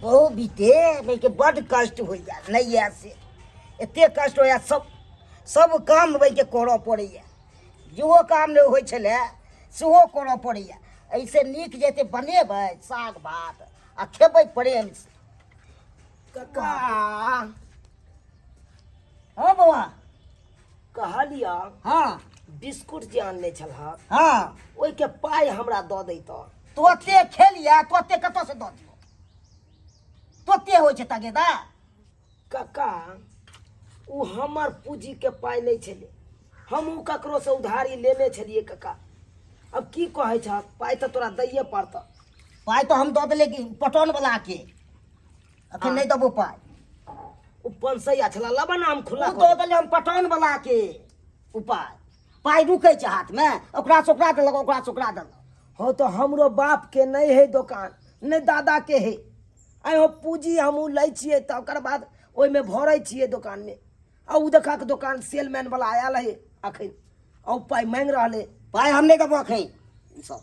ओ बीते भाई के बड़ कष्ट हो जा नहीं ऐसे एते कष्ट हो सब काम भाई के करऽ पड़ैया जेहो काम नहीं होइ छलै सेहो करऽ पड़ैया ऐसे नीक जेते बनेबै साग भात आ खेबै प्रेम से कक्का हाँ बौआ कहलिया हाँ बिस्कुट जे आनने छलहा हाँ ओइ के पाई हमरा दऽ दैतऽ तोते खेलिया तोते कतऽ से दऽ दियौ तोते होइ छै तगेदा कक्का उ हमर पूंजी के पाई नहीं छले हमहू ककरो से उधारी लेने छलिए कक्का अब की कहै छ पाई तो तोरा दैये पड़त पाई तो हम दऽ देले कि पटौन वाला के अखन नहीं देबो पाई उ 500 छला लबा ना हम खुला उ दऽ देले हम पटौन वाला के उपाय पाई रुकै छै हाथ में ओकरा से ओकरा देलक ओकरा से ओकरा देलक हो तो हमरो बाप के नहीं है दुकान नहीं दादा के है आई हो पूंजी हमहू लै छियै त ओकर बाद ओइ में भरै छियै दुकान में आ उ देखा के दुकान सेलमैन वाला आयल है अखन औ पाई मांग रहले पाई हम नहीं देबो अखन सब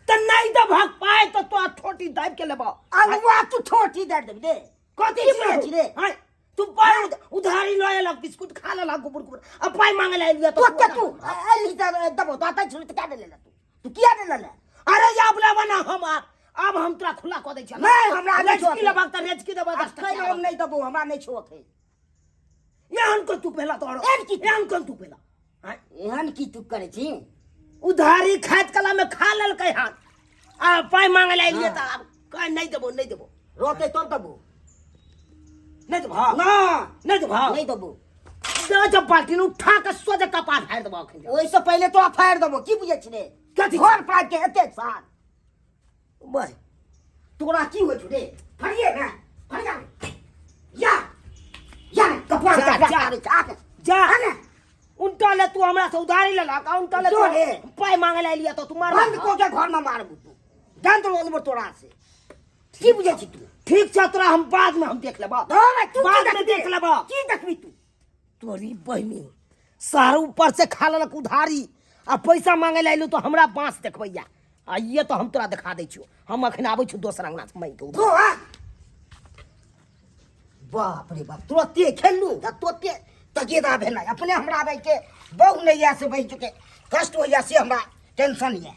त नहीं देबहक पाई तो तो ठोटी दाब के लेबा अलवा तू ठोठी दे देबे दे कथी छी रे हां तू पाई उधारी लय लक बिस्कुट खा लेलक गुबुर गुबुर अब पाई मांगे ला लिया तो के तू अली दबो तो आता छुरी क्या दे ले तू किया दे ले अरे या बुलावा ना हम अब हम तोरा खुला क दै छ नहीं हमरा नहीं छो की लेबक त रेज की देबा 10 अखन हम नहीं देबो हमरा नहीं छो अखन एहन को तू पहला तोरो एहन को तू पहला एहन की तू करे छी उधारी खात कला में खा लेलकै हाथ आ पाई मांगे ला लिए त अब कह नहीं देबो रोते तो देबो नहीं देबो ना नहीं देबो नहीं देबो जब बाल्टी उठा के सोझे कपार फाड़ देबो अखन ओइसे पहले तो फाड़ देबो की बुझे छी रे कथी घर पर के एते साल बस तोरा की हो छुरे फड़िए ना फड़ या कपड़ा जा ना उनटा ले तू हमरा से उधारी ले ला उनटा ले जो रे। पाई मांगे ला लिया तो तू मार बंद को के घर में मारबू तू जान तो लोल तोरा से की बुझे छी तू ठीक छ तोरा हम बाद में हम देख लेबा तू बाद में देख लेबा की देखबी तू तोरी बहनी सार ऊपर से खा लेलक उधारी आ पैसा मांगे ला तो हमरा बांस देखबैया आ ये तो हम तोरा दिखा दै छियो हम अखन आबै छी दोसर अंगना से मांग के उधार तो बाप रे बाप तुरते खेलू तोते तगेदा भेलै अपने हमरा भाई के बहु नहीं से बह चुके कष्ट हो से हमरा टेंशन है